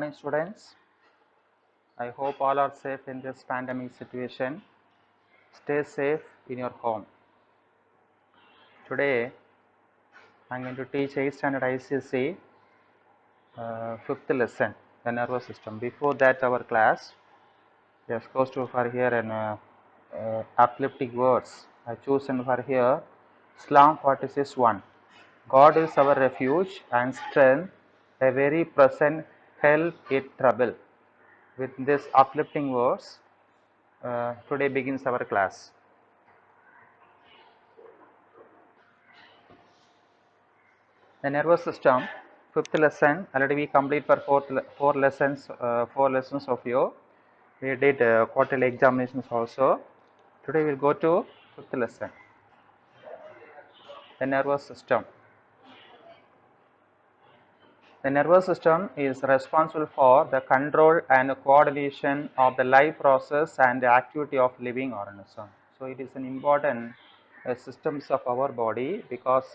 morning, students. I hope all are safe in this pandemic situation. Stay safe in your home. Today, I am going to teach 8th standard ICSE 5th lesson, the nervous system. Before that, our class, just goes to for here an uplifting words. I chosen for here Psalm 46:1. God is our refuge and strength, a very present help in trouble. With this uplifting words, today begins our class. The nervous system, 5th lesson. Already we complete for four lessons of you. We did quarterly examinations also. Today we will go to 5th lesson. The nervous system. The nervous system is responsible for the control and coordination of the life process and the activity of living organism. So it is an important systems of our body because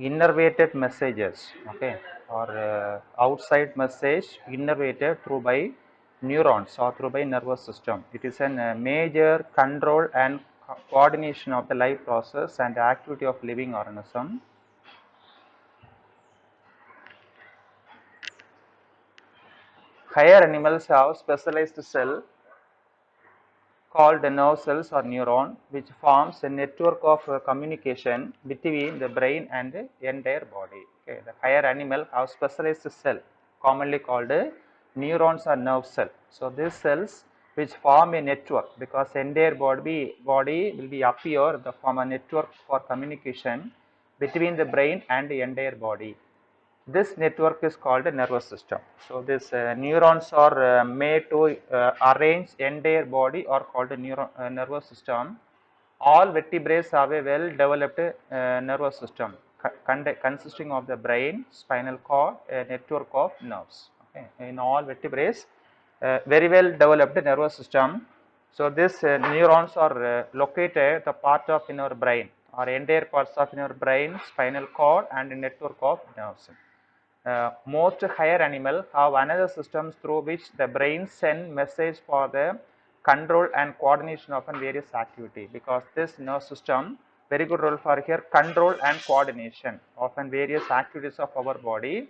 innervated messages, okay, or outside message innervated through by neurons or through by nervous system. It is a major control and coordination of the life process and the activity of living organism. Higher animals have specialized cell called the nerve cells or neuron, which forms a network of communication between the brain and the entire body. Okay. The higher animal have specialized cell commonly called neurons or nerve cell. So these cells which form a network because entire body will be appear the form a network for communication between the brain and the entire body. This network is called a nervous system. So these neurons are made to arrange entire body or called a nervous system. All vertebrates have a well developed nervous system consisting of the brain, spinal cord, a network of nerves. Okay. In all vertebrates, very well developed nervous system. So these neurons are located the part of in our brain or entire parts of in our brain, spinal cord and a network of nerves. Most higher animal have another systems through which the brain send message for the control and coordination of various activity, because this nerve system very good role for here control and coordination of various activities of our body.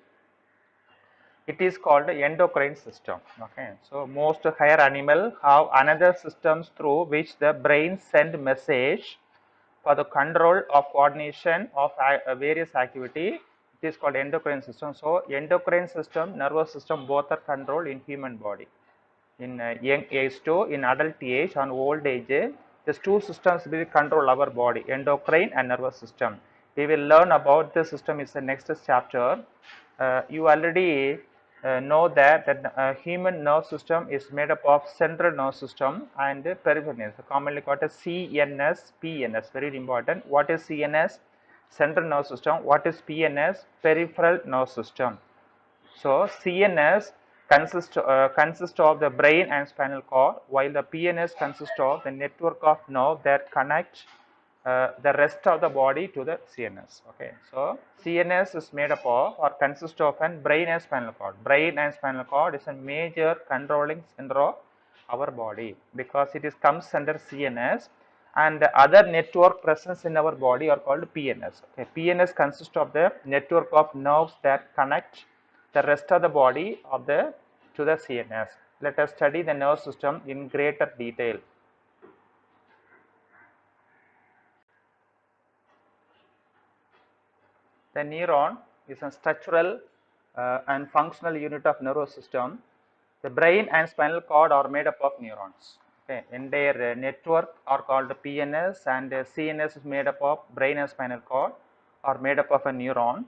It is called the endocrine system. Okay, so most higher animal have another systems through which the brain send message for the control of coordination of various activity. It is called endocrine system. So endocrine system, nervous system both are controlled in human body. In young age to in adult age and old age, these two systems will control our body, endocrine and nervous system. We will learn about this system is the next chapter. You already know that human nerve system is made up of central nerve system and peripheral nerve, commonly called as CNS, PNS. Very important. What is CNS? Central nerve system. What is PNS? Peripheral nerve system. So CNS consists of the brain and spinal cord, while the PNS consists of the network of nerve that connect the rest of the body to the CNS. Okay, so CNS is made up of or consists of an brain and spinal cord. Brain and spinal cord is a major controlling center of our body because it is comes under CNS, and the other network presence in our body are called PNS. Okay, PNS consists of the network of nerves that connect the rest of the body of the to the CNS. Let us study the nerve system in greater detail. The neuron is a structural and functional unit of nervous system. The brain and spinal cord are made up of neurons. Okay. In their network are called PNS, and CNS is made up of brain and spinal cord are made up of a neuron.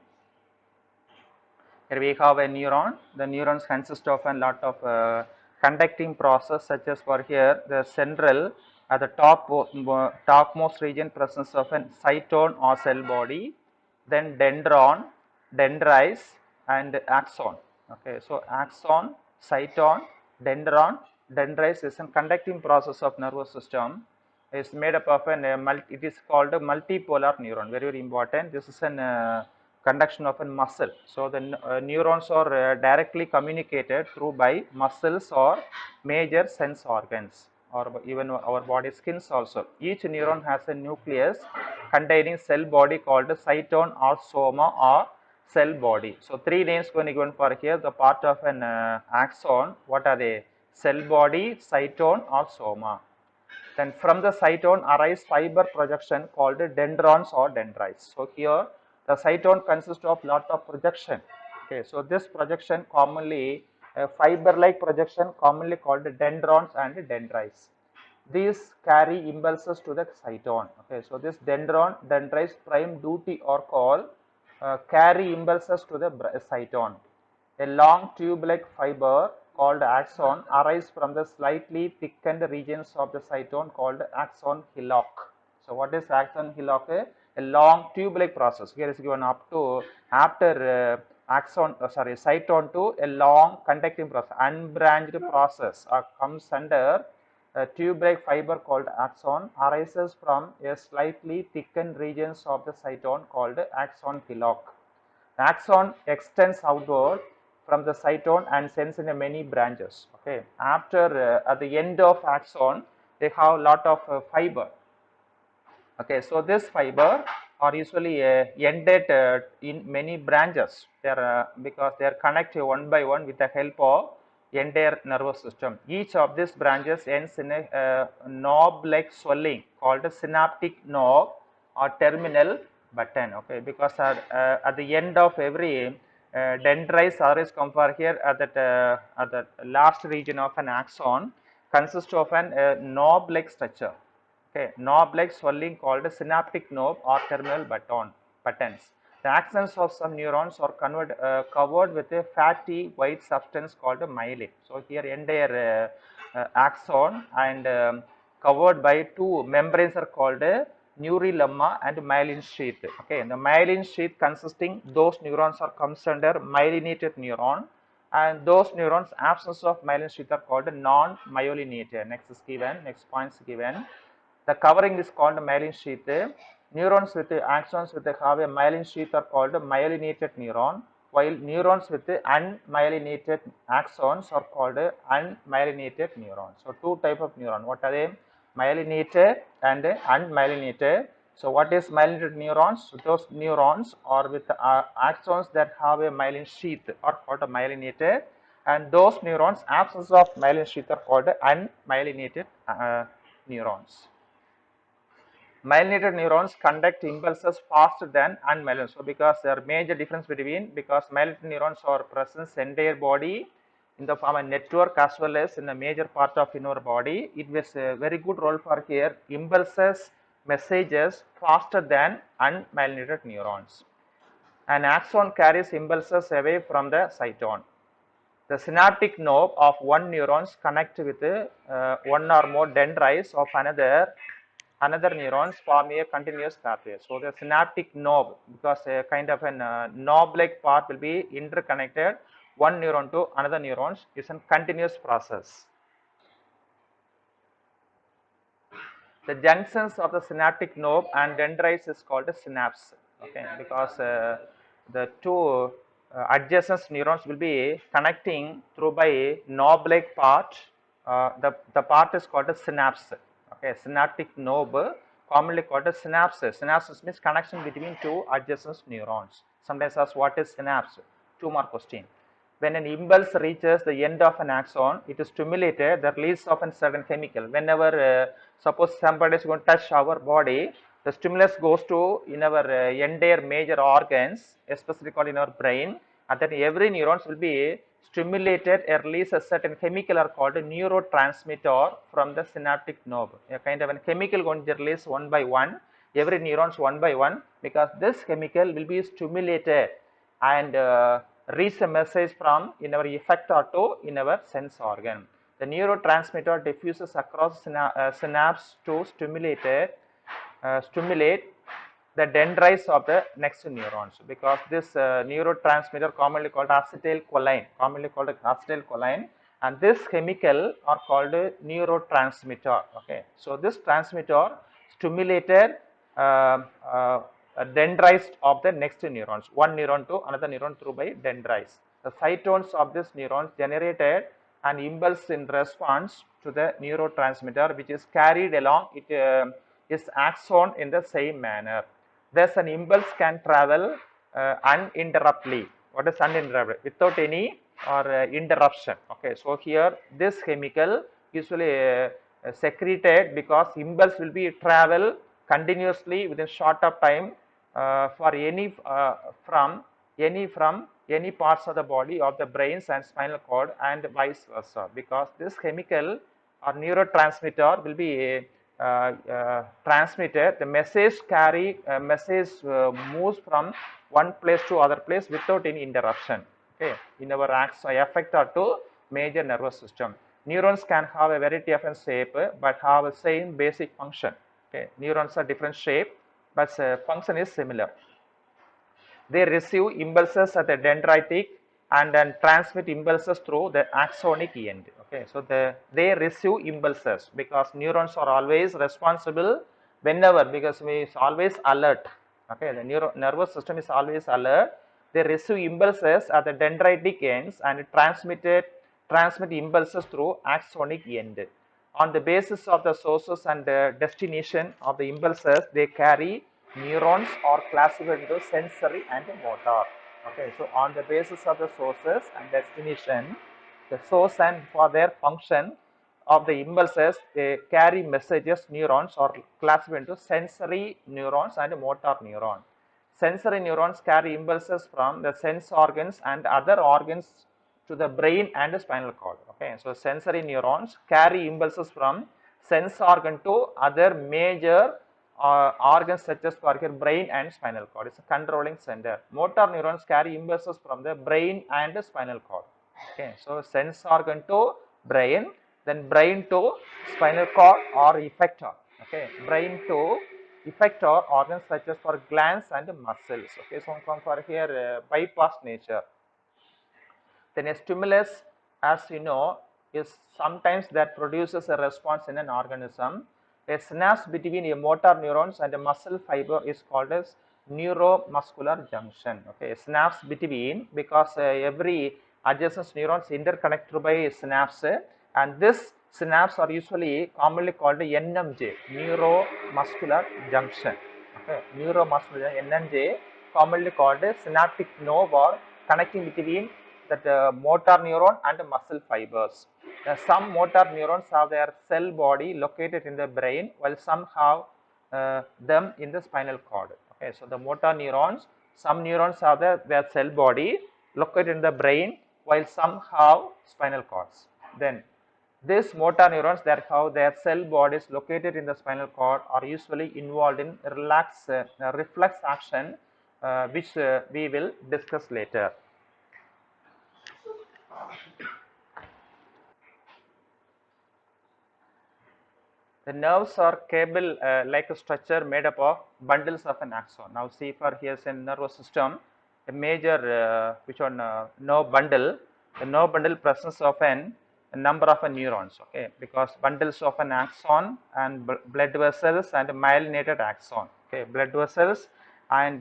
Here we have a neuron. The neurons consist of a lot of conducting process, such as for here the central at the topmost region presence of a cytone or cell body, then dendron, dendrites and axon. Okay, so axon, cytone, dendron, dendrites is a conducting process of nervous system. Is made up of it is called a multipolar neuron. Very important. This is an conduction of a muscle. So the neurons are directly communicated through by muscles or major sense organs, or even our body skins also. Each neuron has a nucleus containing cell body called cytone or soma or cell body. So three names going to be given for here. The part of an axon, what are they? Cell body, cytone or soma. Then from the cytone arise fiber projection called dendrons or dendrites. So here the cytone consists of lot of projection. Okay, so this projection commonly fiber-like projection commonly called dendrons and dendrites. These carry impulses to the cytone. Okay, so this dendron dendrites prime duty or call carry impulses to the cytone. A long tube-like fiber called axon arises from the slightly thickened regions of the cytone called axon hillock. So what is axon hillock? A long tube-like process. Here is given up to after cytone to a long conducting process, unbranched process comes under a tube-like fiber called axon arises from a slightly thickened regions of the cytone called axon hillock. The axon extends outward from the cytone and sends in many branches. Okay, after at the end of axon, they have lot of fiber. Okay, so this fiber are usually ended in many branches. They are because they are connected one by one with the help of entire nervous system. Each of these branches ends in a knob-like swelling called a synaptic knob or terminal button. Okay, because at the end of every dendrites always come for here at the last region of an axon consists of an knob-like structure. Okay, knob-like swelling called a synaptic knob or terminal buttons. The axons of some neurons are covered with a fatty white substance called a myelin. So here entire axon and covered by two membranes are called a neurolemma and myelin sheath. Okay, the myelin sheath consisting those neurons are comes under myelinated neuron, and those neurons absence of myelin sheath are called non-myelinated. Next is given, next points given. The covering is called myelin sheath. Neurons with axons with have a myelin sheath are called myelinated neuron, while neurons with unmyelinated axons are called unmyelinated neurons. So two type of neuron. What are they? Myelinated and unmyelinated. So what is myelinated neurons? So those neurons are with axons that have a myelin sheath are called myelinated, and those neurons absence of myelin sheath are called unmyelinated neurons. Myelinated neurons conduct impulses faster than unmyelinated. So because there are major difference between, because myelinated neurons are present entire body in the form of network as well as in a major part of in our body. It was a very good role for here impulses messages faster than unmyelinated neurons. An axon carries impulses away from the cytone. The synaptic knob of one neurons connect with one or more dendrites of another neurons form a continuous pathway. So the synaptic knob, because a kind of a knob-like part will be interconnected one neuron to another neurons, is a continuous process. The junctions of the synaptic knob and dendrites is called a synapse. Okay, because the two adjacent neurons will be connecting through by knob-like part. The part is called a synapse. Okay, synaptic knob commonly called a synapse. Synapse means connection between two adjacent neurons. Sometimes ask what is synapse? 2 mark question. When an impulse reaches the end of an axon, it is stimulated the release of a certain chemical. Whenever suppose somebody is going to touch our body, the stimulus goes to in our entire major organs, especially called in our brain, and then every neurons will be stimulated and release a certain chemical are called a neurotransmitter from the synaptic knob. A kind of a chemical going to release one by one, every neurons one by one, because this chemical will be stimulated and reach a message from in our effector to in our sense organ. The neurotransmitter diffuses across synapse to stimulate the dendrites of the next neurons, because this neurotransmitter commonly called acetylcholine, and this chemical are called neurotransmitter. Okay, so this transmitter stimulated uh, uh, dendrites of the next neurons, one neuron to another neuron through by dendrites. The cytones of this neurons generated an impulse in response to the neurotransmitter, which is carried along its axon in the same manner. Thus, an impulse can travel uninterruptedly. What is uninterrupted? Without any or interruption. Okay, so here this chemical usually secreted because impulse will be travel continuously within short of time for any from any parts of the body of the brains and spinal cord and vice versa, because this chemical or neurotransmitter will be transmitted. The message moves from one place to other place without any interruption. Okay, in our affect our two major nervous system. Neurons can have a very different shape but have the same basic function. Okay, neurons are different shape but function is similar. They receive impulses at the dendritic and then transmit impulses through the axonic end. Okay, so they receive impulses because neurons are always responsible whenever, because we is always alert. Okay, the nervous system is always alert. They receive impulses at the dendritic ends and transmit impulses through axonic end. On the basis of the sources and the destination of the impulses, they carry neurons are classified into sensory and motor. Okay, so on the basis of the sources and destination, the source and for their function of the impulses, they carry messages. Neurons are classified into sensory neurons and motor neurons. Sensory neurons carry impulses from the sense organs and other organs to the brain and the spinal cord. Okay, so sensory neurons carry impulses from sense organ to other major organs such as for brain and spinal cord. It's a controlling center. Motor neurons carry impulses from the brain and the spinal cord. Okay, so sense organ to brain, then brain to spinal cord or effector. Okay, brain to effector organs such as for glands and muscles. Okay, so come for here bypass nature. Then a stimulus, as you know, is sometimes that produces a response in an organism. A synapse between a motor neurons and a muscle fiber is called as neuromuscular junction. Okay, a synapse between, because every adjacent neurons interconnect through by a synapse, and this synapse are usually commonly called NMJ, neuromuscular junction. Okay, neuromuscular NMJ, commonly called synaptic nerve or connecting between that motor neuron and muscle fibers. Some motor neurons have their cell body located in the brain, while some have them in the spinal cord. Okay, so the motor neurons, some neurons have their cell body located in the brain, while some have spinal cords. Then these motor neurons that have their cell bodies located in the spinal cord are usually involved in reflex action, which we will discuss later. The nerves are cable like a structure made up of bundles of an axon. Now see, for here's a nervous system, a major which one nerve bundle. The nerve bundle presence of a number of neurons. Okay, because bundles of an axon and blood vessels and myelinated axon. Okay, blood vessels and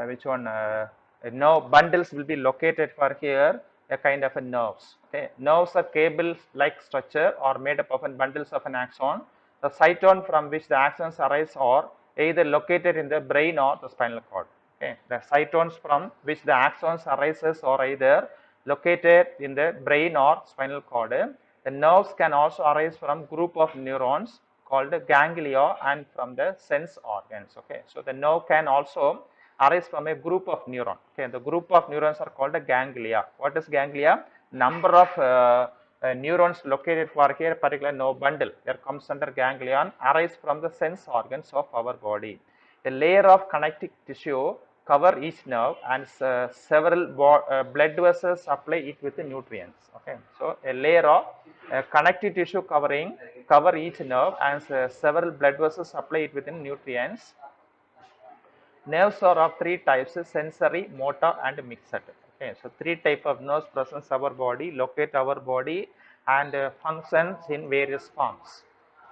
which one nerve bundles will be located for here, a kind of a nerves. Okay, nerves are cables like structure or made up of bundles of an axon. The cytone from which the axons arise are either located in the brain or the spinal cord. Okay, the cytones from which the axons arises are either located in the brain or spinal cord. The nerves can also arise from group of neurons called ganglia and from the sense organs. Okay, so the nerve can also arise from a group of neurons. Okay, the group of neurons are called a ganglia. What is ganglia? Number of neurons located for here particular nerve bundle that comes under ganglion arise from the sense organs of our body. A layer of connective tissue cover each nerve and several blood vessels supply it with the nutrients. Okay, so a layer of connective tissue cover each nerve and several blood vessels supply it with nutrients. Nerves are of three types: sensory, motor and mixed. Okay, so three type of nerves present our body, locate our body and functions in various forms.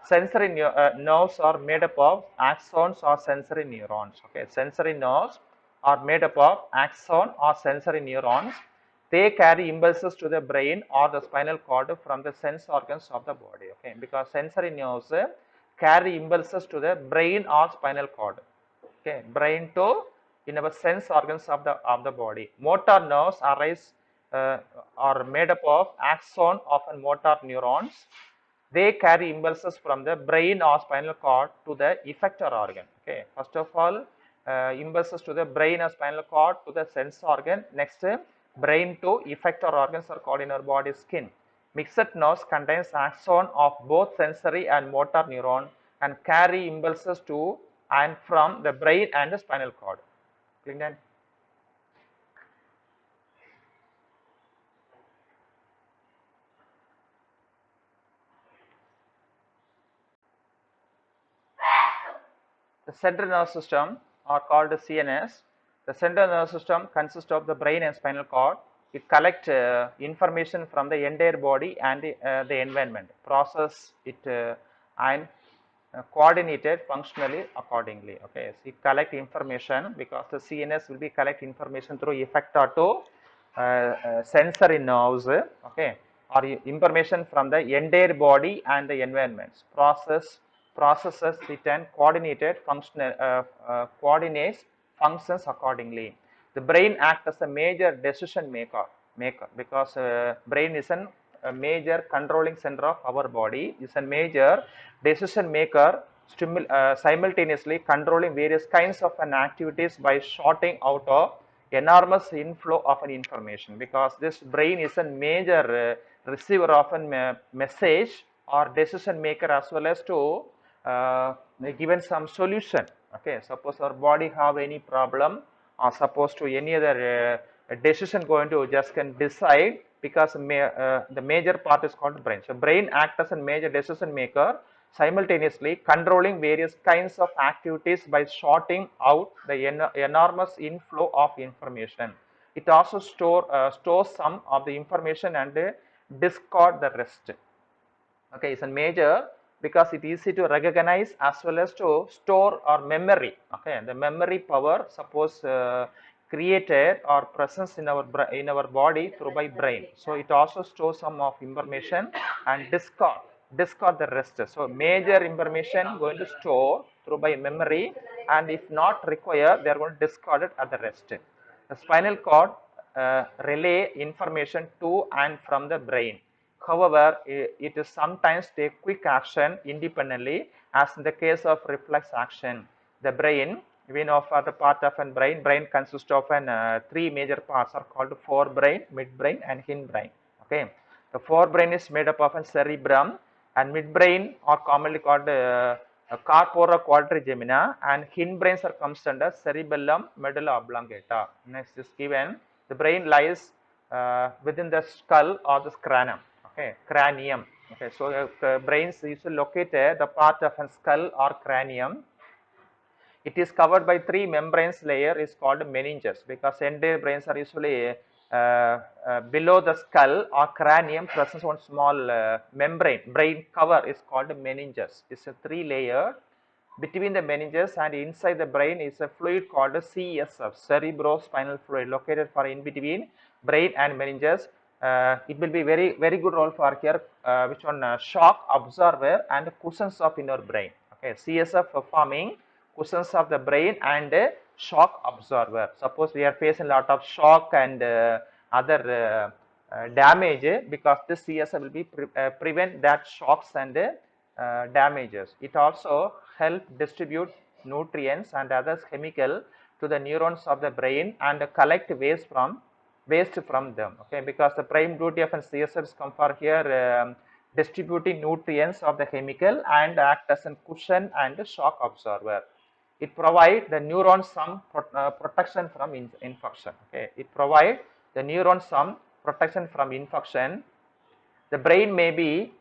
Sensory nerves are made up of axons or sensory neurons. Okay, sensory nerves are made up of axon or sensory neurons. They carry impulses to the brain or the spinal cord from the sense organs of the body. Okay, because sensory nerves carry impulses to the brain or spinal cord. Okay, brain to in our sense organs of the body. Motor nerves arise are made up of axon of motor neurons. They carry impulses from the brain or spinal cord to the effector organ. Okay, first of all, impulses to the brain or spinal cord to the sense organ. Next, brain to effector organs are called in our body skin. Mixed nerves contains axon of both sensory and motor neuron and carry impulses to and from the brain and the spinal cord. Clear? The central nervous system are called the CNS. The central nervous system consists of the brain and spinal cord. It collects information from the entire body and the environment, process it and coordinated functionally accordingly. Okay, so it collect information because the CNS will be collect information through effector to sensory nerves. Okay, or information from the entire body and the environments, processes it and coordinated functional coordinates functions accordingly. The brain acts as a major decision maker because brain is a major controlling center of our body, is a major decision maker, simultaneously controlling various kinds of activities by sorting out of enormous inflow of an information, because this brain is a major receiver of a message or decision maker as well as to given some solution. Okay, suppose our body have any problem or suppose to any other decision going to just can decide, because the major part is called brain. So brain acts as a major decision maker, simultaneously controlling various kinds of activities by sorting out the enormous inflow of information. It also stores some of the information and discard the rest. Okay, it's a major because it is easy to recognize as well as to store or memory. Okay, the memory power suppose created or presence in our body through by brain. So it also stores some of information and discard the rest. So major information going to store through by memory, and if not required, they are going to discard it at the rest. The spinal cord relay information to and from the brain. However, it is sometimes take quick action independently, as in the case of reflex action. The brain, we know for the part of an brain consists of three major parts are called forebrain, midbrain and hindbrain. Okay, the forebrain is made up of a cerebrum, and midbrain are commonly called corpora quadrigemina, and hindbrains are comes under cerebellum, medulla oblongata. Next is given, the brain lies within the skull or the scranum. Okay, cranium. Okay, so brains usually located the part of a skull or cranium. It is covered by three membranes layer is called meninges, because entire brains are usually below the skull or cranium presents one small membrane. Brain cover is called meninges. It's a three layer. Between the meninges and inside the brain is a fluid called CSF, cerebrospinal fluid, located for in between brain and meninges. It will be very good role for here, which one shock absorber and cushions of inner brain. Okay, CSF forming cushions of the brain and shock absorber. Suppose we are facing a lot of shock and other damage, because this CSF will be prevent that shocks and damages. It also help distribute nutrients and other chemical to the neurons of the brain and collect waste from them. Okay, because the prime duty of an CSF come for here distributing nutrients of the chemical and act as a cushion and shock absorber. It provides the neurons some protection from infection. Okay, it provides the neurons some protection from infection. The brain may be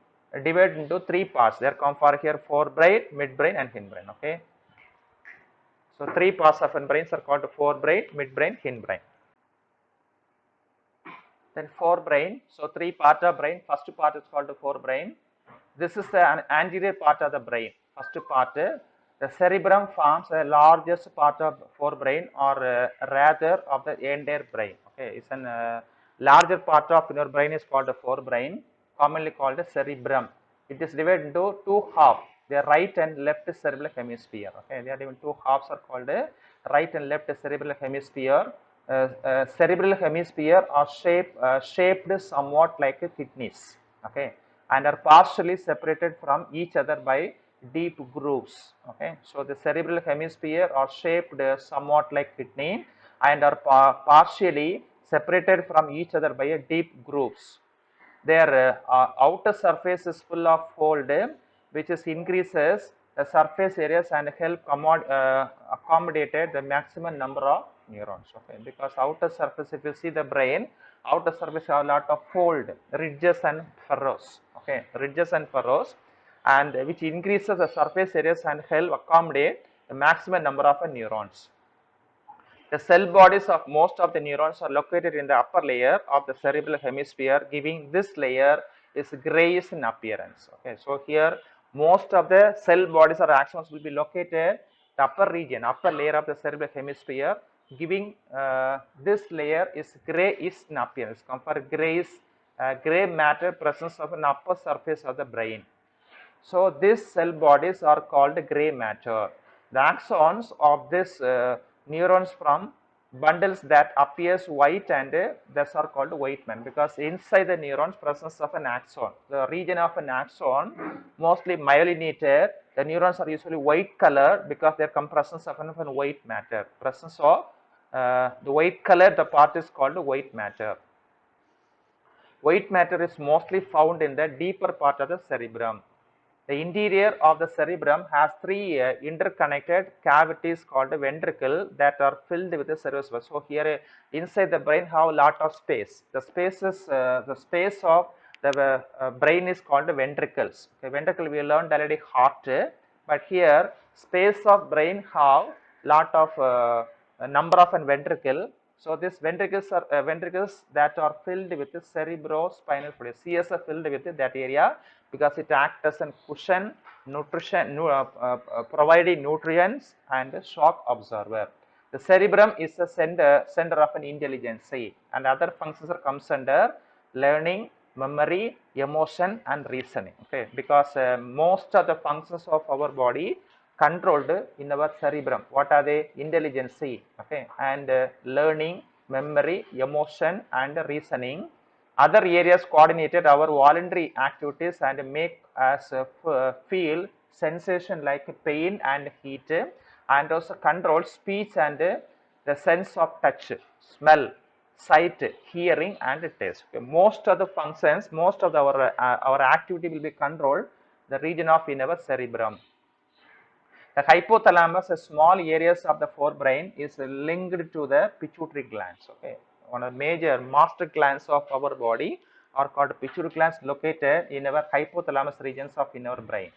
divided into three parts. There come for here forebrain, midbrain and hindbrain. Okay, so three parts of a brain are called forebrain, midbrain, hindbrain. Then forebrain. So three part of brain. First part is called the forebrain. This is the anterior part of the brain. First part, the cerebrum forms the largest part of forebrain, or rather of the entire brain. Okay, it's an larger part of your brain is called the forebrain, commonly called the cerebrum. It is divided into two halves, the right and left cerebral hemisphere. Okay, they are given two halves are called right and left cerebral hemisphere. Cerebral hemisphere are shaped somewhat like kidneys. Okay, and are partially separated from each other by deep grooves. Okay, so the cerebral hemisphere are shaped somewhat like kidney and are partially separated from each other by a deep grooves. Their outer surface is full of fold, which is increases the surface areas and help accommodate the maximum number of neurons. Okay, because outer surface, if you see the brain, outer surface have a lot of fold, ridges and furrows. Okay, ridges and furrows, and which increases the surface areas and help accommodate the maximum number of neurons. The cell bodies of most of the neurons are located in the upper layer of the cerebral hemisphere, giving this layer is grayish in appearance. Okay, so here most of the cell bodies or axons will be located the upper region, upper layer of the cerebral hemisphere, giving this layer is grayish in appearance. Compare grayish, gray matter presence of an upper surface of the brain. So these cell bodies are called gray matter. The axons of this neurons from bundles that appears white, and these are called white matter, because inside the neurons presence of an axon. The region of an axon mostly myelinated. The neurons are usually white color because they are presence of an white matter. Presence of the white color, the part is called white matter. White matter is mostly found in the deeper part of the cerebrum. The interior of the cerebrum has three interconnected cavities called ventricle that are filled with the cerebellum. So here inside the brain have a lot of space. The space of the brain is called ventricles. Okay, ventricle we learned already heart, but here space of brain have lot of number of an ventricle. So these ventricles are ventricles that are filled with cerebrospinal fluid. CS are filled with that area because it acts as a cushion, providing nutrients and a shock absorber. The cerebrum is the center of an intelligence, and other functions comes under learning, memory, emotion, and reasoning. Okay, because most of the functions of our body controlled in our cerebrum. What are they? Intelligence, okay, and learning, memory, emotion, and reasoning. Other areas coordinated our voluntary activities and make us feel sensation like pain and heat, and also control speech and the sense of touch, smell, sight, hearing, and taste. Okay. Most of the functions, most of our activity will be controlled the region of in our cerebrum. The hypothalamus, a small areas of the forebrain, is linked to the pituitary glands. Okay, one of the major master glands of our body are called pituitary glands, located in our hypothalamus regions of in our brain.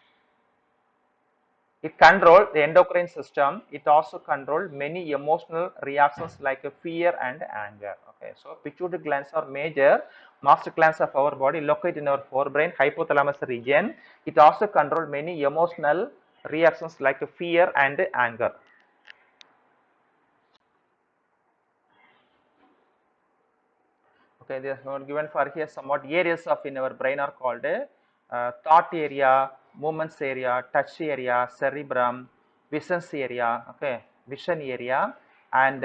It controls the endocrine system. It also controls many emotional reactions like fear and anger. Okay, so pituitary glands are major master glands of our body, located in our forebrain hypothalamus region. It also controls many emotional reactions like fear and anger. Okay, they are given for here somewhat areas of in our brain are called thought area, movements area, touch area, cerebrum, visions area, okay, vision area, and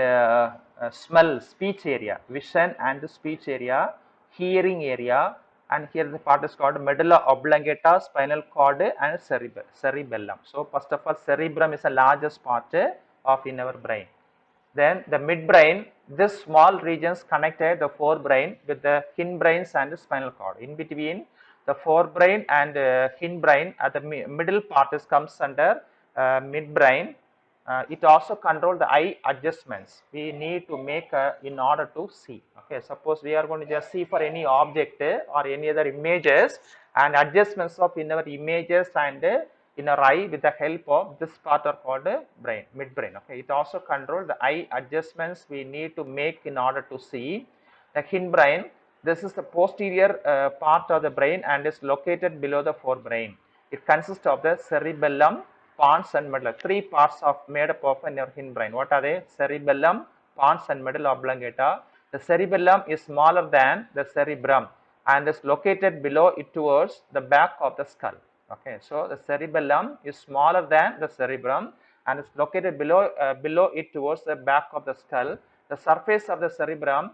smell, speech area, vision and speech area, hearing area, and here the part is called medulla oblongata, spinal cord, and cerebellum. So first of all, cerebrum is the largest part of in our brain. Then the midbrain, this small regions connected the forebrain with the hindbrains and the spinal cord. In between the forebrain and hindbrain, at the middle part is comes under midbrain. It also controls the eye adjustments we need to make in order to see. Okay, suppose we are going to just see for any object or any other images, and adjustments of in our images and in our eye with the help of this part are called brain, midbrain. Okay, it also controls the eye adjustments we need to make in order to see. The hindbrain This is the posterior part of the brain and is located below the forebrain. It consists of the cerebellum, pons and medulla. Three parts of made up of your hindbrain. What are they? Cerebellum, pons and medulla oblongata. The cerebellum is smaller than the cerebrum and is located below it towards the back of the skull. Okay, so the cerebellum is smaller than the cerebrum and is located below it towards the back of the skull. The surface of the cerebellum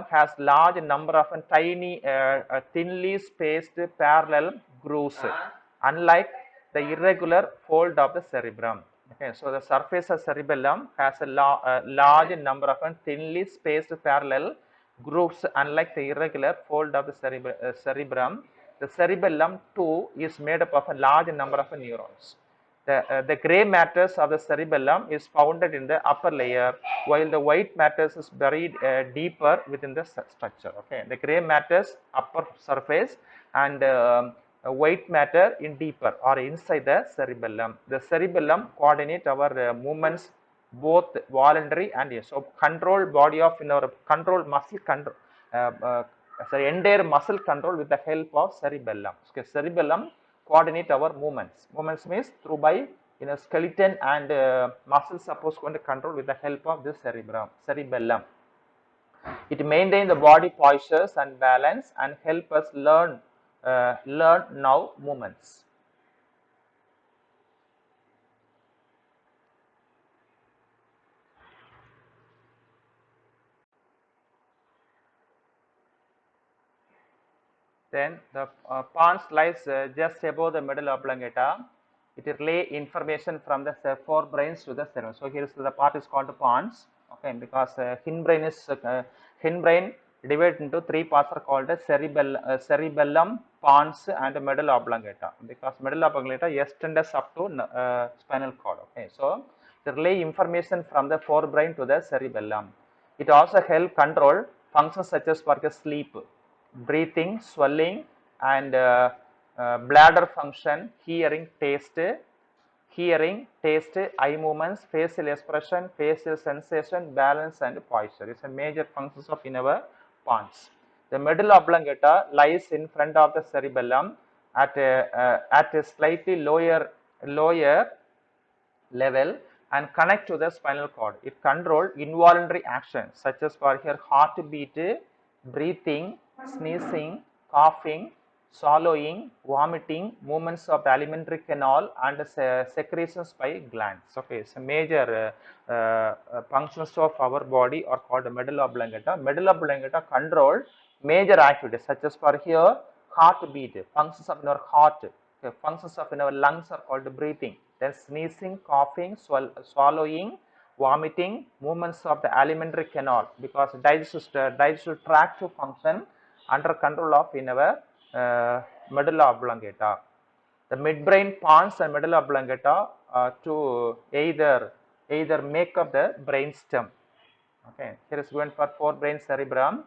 has large number of tiny, thinly spaced parallel grooves, unlike the irregular fold of the cerebrum. Okay, so the surface of cerebellum has a large number of thinly spaced parallel grooves, unlike the irregular fold of the cerebrum. The cerebellum too is made up of a large number of neurons. The gray matters of the cerebellum is found in the upper layer, while the white matters is buried deeper within the structure. Okay, the gray matters upper surface and white matter in deeper or inside the cerebellum. The cerebellum coordinate our movements, both voluntary and yes. So control body of control muscle control. Entire muscle control with the help of cerebellum. Okay, cerebellum coordinate our movements. Movements means through by skeleton and muscles supposed to control with the help of this cerebellum. It maintains the body postures and balance and help us learn now movements. Then the pons lies just above the middle oblongata. It relay information from the forebrains to the cerebellum. So here is the part is called the pons. Okay, because hindbrain divided into three parts are called the cerebellum, pons, and middle oblongata. Because middle oblongata extends up to spinal cord. Okay, so it relay information from the forebrain to the cerebellum. It also help control functions such as for sleep, breathing, swelling, and bladder function, hearing, taste, eye movements, facial expression, facial sensation, balance, and posture. It's a major functions of in our pons. The middle oblongata lies in front of the cerebellum at a slightly lower level and connect to the spinal cord. It controls involuntary actions such as for here heartbeat, breathing, sneezing, coughing, swallowing, vomiting, movements of the alimentary canal, and secretions by glands. Okay, so major functions of our body are called medulla oblongata. Medulla oblongata control major activities such as for here heartbeat, functions of our heart, okay, functions of our lungs are called breathing. Then sneezing, coughing, swallowing, vomiting, movements of the alimentary canal, because digestive tract to function under control of in our medulla oblongata. The midbrain, pons, and medulla oblongata to either make up the brain stem. Okay, here is going for forebrain cerebrum.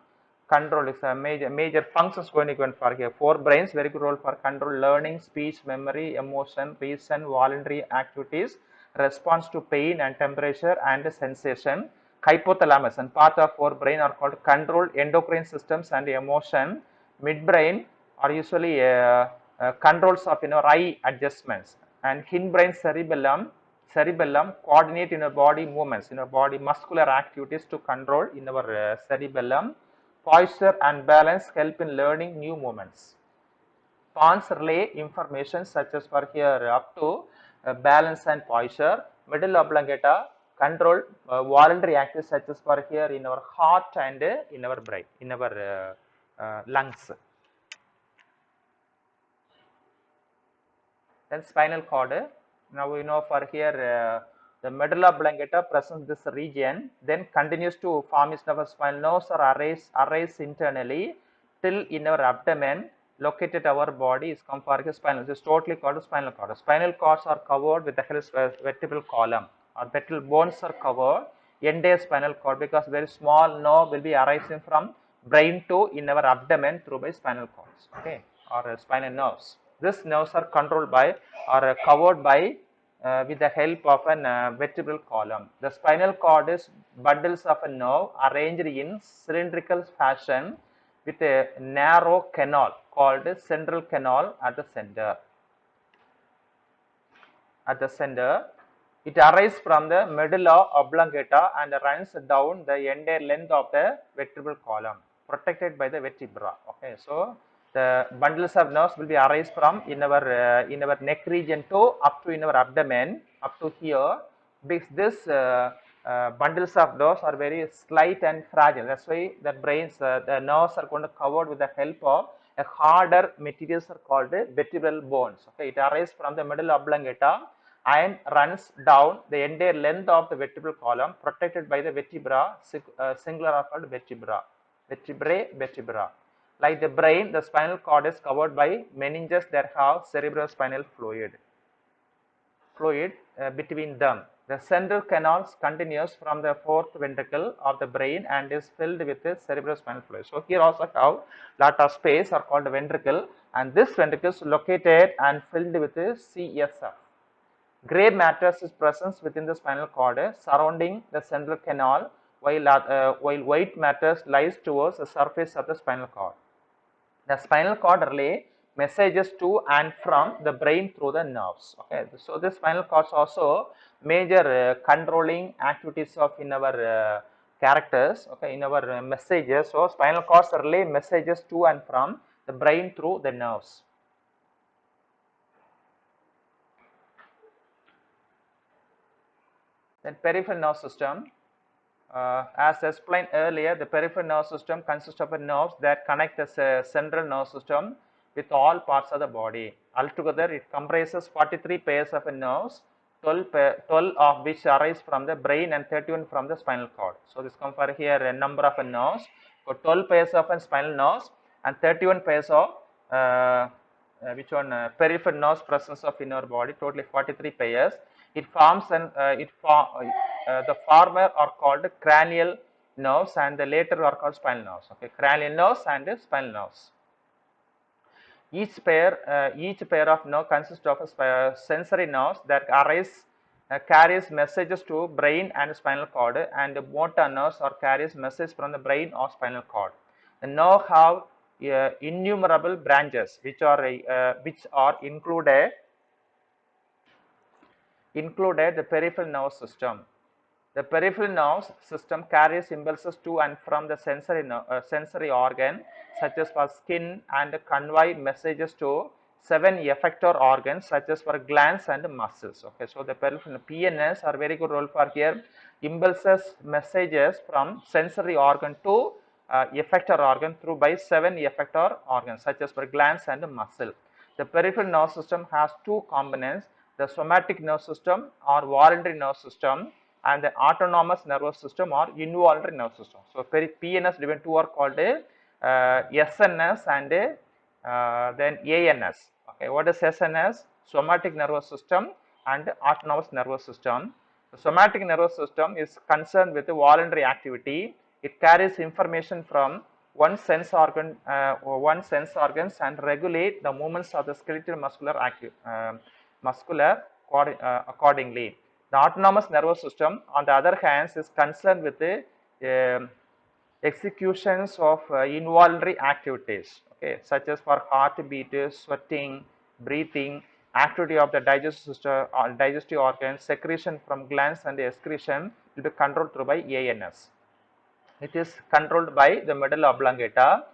Control is a major functions going to go for here. Forebrains very good role for control learning, speech, memory, emotion, reason, voluntary activities, response to pain and temperature and sensation. Hypothalamus and part of forebrain are called control endocrine systems and emotion. Midbrain are usually controls of eye adjustments, and hindbrain cerebellum coordinate in our body movements, in our body muscular activities to control in our cerebellum. Posture and balance help in learning new movements. Pons relay information such as for here up to balance and posture. Middle oblongata control voluntary activities such as for here in our heart and in our brain, in our lungs. Then spinal cord. Now we know for here the medulla oblongata presents this region, then continues to form its spinal nerves or arrays internally till in our abdomen located our body is come for spinal. This is totally called spinal cord. Spinal cords are covered with the vertebral column, or vertebral bones are covered entire spinal cord, because very small nerve will be arising from brain to in our abdomen through by spinal cords, okay, or spinal nerves. These nerves are controlled by or covered by with the help of a vertebral column. The spinal cord is bundles of a nerve arranged in cylindrical fashion with a narrow canal called central canal at the center. At the center, it arises from the medulla oblongata and runs down the entire length of the vertebral column, protected by the vertebra. Okay, so the bundles of nerves will be arise from in our neck region to up to in our abdomen up to here. This bundles of nerves are very slight and fragile. That's why the brains, the nerves are going to covered with the help of a harder materials are called vertebral bones. Okay, it arises from the medulla oblongata and runs down the entire length of the vertebral column, protected by the vertebra, singular are called vertebra, vertebra. Like the brain, the spinal cord is covered by meninges that have cerebrospinal fluid between them. The central canal continues from the fourth ventricle of the brain and is filled with cerebrospinal fluid. So here also have lot of space are called ventricle, and this ventricle is located and filled with CSF. Gray matter is present within the spinal cord surrounding the central canal, while white matter lies towards the surface of the spinal cord. The spinal cord relay messages to and from the brain through the nerves. Okay, so the spinal cord also major controlling activities of in our characters. Okay, in our messages. So spinal cords relay messages to and from the brain through the nerves. Then peripheral nerve system. As explained earlier, the peripheral nerve system consists of nerves that connect the central nerve system with all parts of the body. Altogether, it comprises 43 pairs of nerves, 12 of which arise from the brain and 31 from the spinal cord. So, this compare here a number of nerves. So, 12 pairs of spinal nerves and 31 pairs of peripheral nerves presence of in our body, totally 43 pairs. It forms the former are called cranial nerves and the later are called spinal nerves. Okay, cranial nerves and spinal nerves. Each pair of nerve consists of sensory nerves that carries messages to brain and spinal cord, and motor nerves or carries messages from the brain or spinal cord. The nerve have innumerable branches which are included the peripheral nerve system. The peripheral nerve system carries impulses to and from the sensory organ such as for skin and convey messages to 7 effector organs such as for glands and muscles. Okay, so the peripheral PNS are very good role for here. Impulses messages from sensory organ to effector organ through by 7 effector organs such as for glands and muscle. The peripheral nerve system has two components: the somatic nerve system or voluntary nerve system, and the autonomous nervous system or involuntary nervous system. So, PNS divided two are called SNS and then ANS. Okay, what is SNS? Somatic nervous system and autonomous nervous system. The somatic nervous system is concerned with the voluntary activity. It carries information from one sense organs and regulate the movements of the skeletal muscular accordingly. The autonomous nervous system, on the other hand, is concerned with the executions of involuntary activities, okay, such as for heartbeat, sweating, breathing, activity of the digestive system, digestive organs, secretion from glands, and excretion will be controlled through by ANS. It is controlled by the medulla oblongata.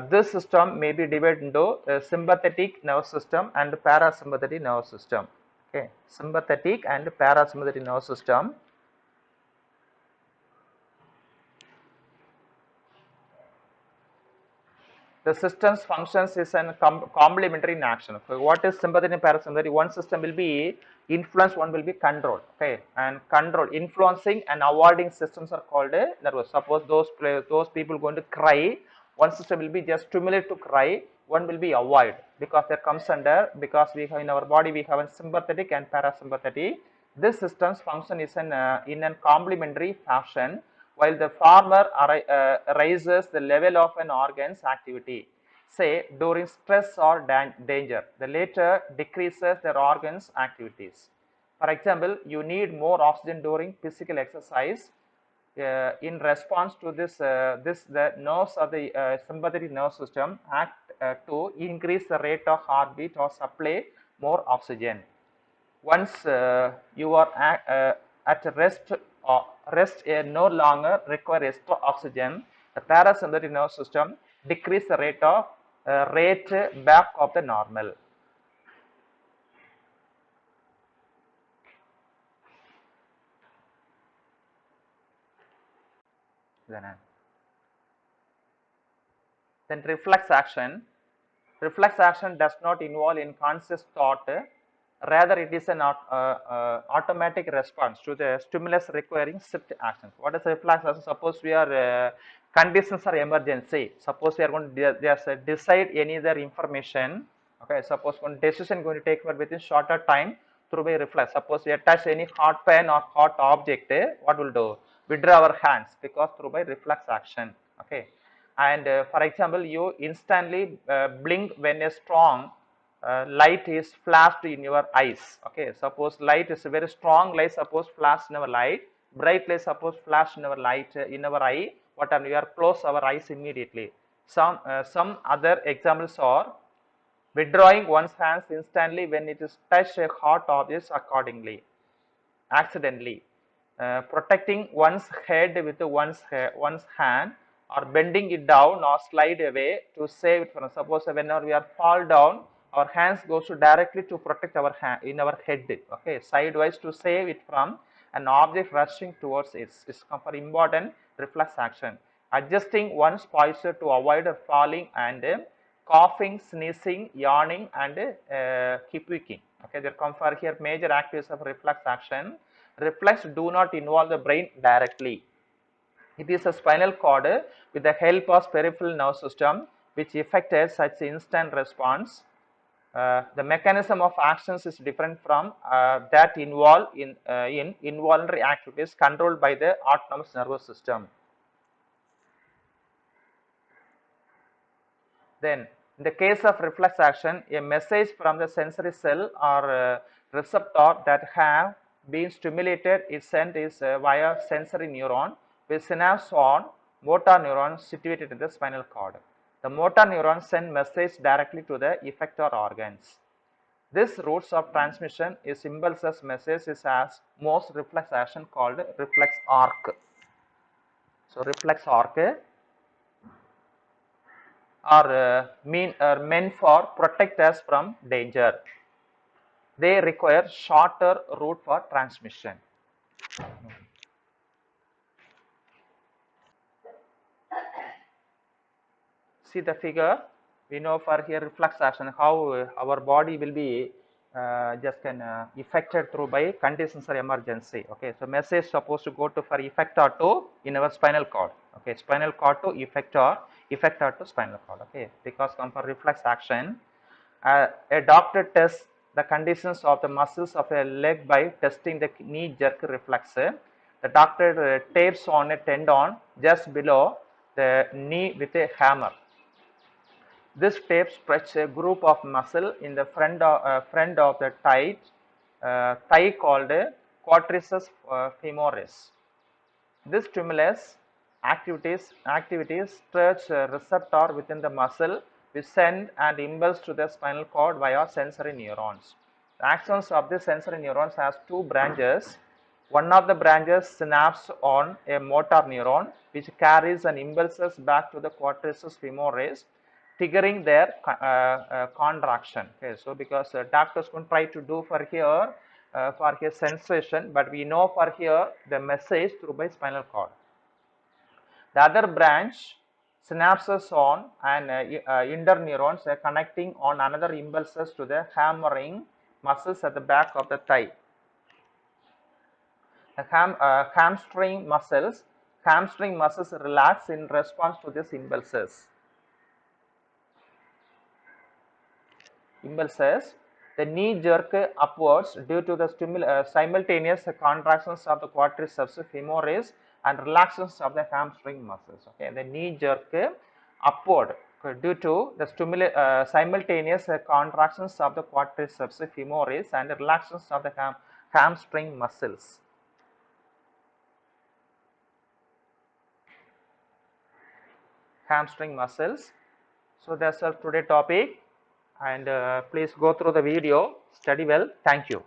This system may be divided into sympathetic nervous system and parasympathetic nervous system. Okay, sympathetic and parasympathetic nervous system. The system's functions is an complementary in action. So what is sympathetic and parasympathetic? One system will be influence, one will be control. Okay, and control, influencing and avoiding systems are called nervous. Suppose those people going to cry, one system will be just stimulate to cry, one will be avoid, because that comes under, because we have in our body we have a sympathetic and parasympathetic. This system's function is in a complementary fashion. While the former raises the level of an organ's activity, say during stress or danger, the latter decreases their organ's activities. For example, you need more oxygen during physical exercise. in response to this, the nerves of the sympathetic nerve system act to increase the rate of heartbeat or supply more oxygen. Once you are at rest, rest no longer require extra oxygen, the parasympathetic nerve system decrease the rate back of the normal. Then reflex action. Reflex action does not involve in conscious thought, rather it is an automatic response to the stimulus requiring swift action. What is reflex action? Suppose we are conditions are emergency. Suppose we are going to just decide any other information. Okay, suppose one decision going to take within shorter time through by reflex. Suppose we touch any hot pen or hot object, what will do? Withdraw our hands because through by reflex action. Okay. And for example, you instantly blink when a strong light is flashed in your eyes. Okay, suppose light is a very strong light, suppose flashed in our light, bright light suppose flashed in our light in our eye. What are we are close our eyes immediately. Some other examples are withdrawing one's hands instantly when it is touch a hot object accordingly, accidentally. Protecting one's head with one's hand, or bending it down or slide away to save it from. Suppose whenever we are fall down, our hands goes to directly to protect our hand in our head. Okay, sidewise to save it from an object rushing towards it. It's for important reflex action. Adjusting one's posture to avoid falling, and coughing, sneezing, yawning, and hip tweaking. Okay, there come for here major activities of reflex action. Reflex do not involve the brain directly. It is a spinal cord with the help of peripheral nerve system which effected such instant response. The mechanism of actions is different from that involved in involuntary activities controlled by the autonomous nervous system. Then, in the case of reflex action, a message from the sensory cell or receptor that have been stimulated is sent via sensory neuron with synapse on motor neurons situated in the spinal cord. The motor neurons send message directly to the effector organs. This routes of transmission is impulses message is as most reflex action called reflex arc. So, reflex arc are meant for protect us from danger. They require shorter route for transmission. See the figure. We know for here reflex action how our body will be just affected through by conditions or emergency. Okay, so message supposed to go to for effector to in our spinal cord. Okay, spinal cord to effector, effector to spinal cord. Okay, because come for reflex action, a doctor tests the conditions of the muscles of a leg by testing the knee jerk reflex. The doctor tapes on a tendon just below the knee with a hammer. This tape stretches a group of muscle in the front of the thigh called quadriceps femoris. This stimulus activities stretch receptor within the muscle which send an impulse to the spinal cord via sensory neurons. The actions of the sensory neurons has two branches. One of the branches synapse on a motor neuron which carries an impulses back to the quadriceps femoris, triggering their contraction. Okay, so because doctors can try to do for here sensation, but we know for here the message through by spinal cord. The other branch synapses on and interneurons connecting on another impulses to the hammering muscles at the back of the thigh. The hamstring muscles relax in response to these impulses. The knee jerk upwards due to the simultaneous contractions of the quadriceps femoris and relaxations of the hamstring muscles. Okay, the knee jerk upward due to the simultaneous contractions of the quadriceps femoris and relaxations of the hamstring muscles. hamstring muscles. So that's our today topic, and please go through the video, study well. Thank you.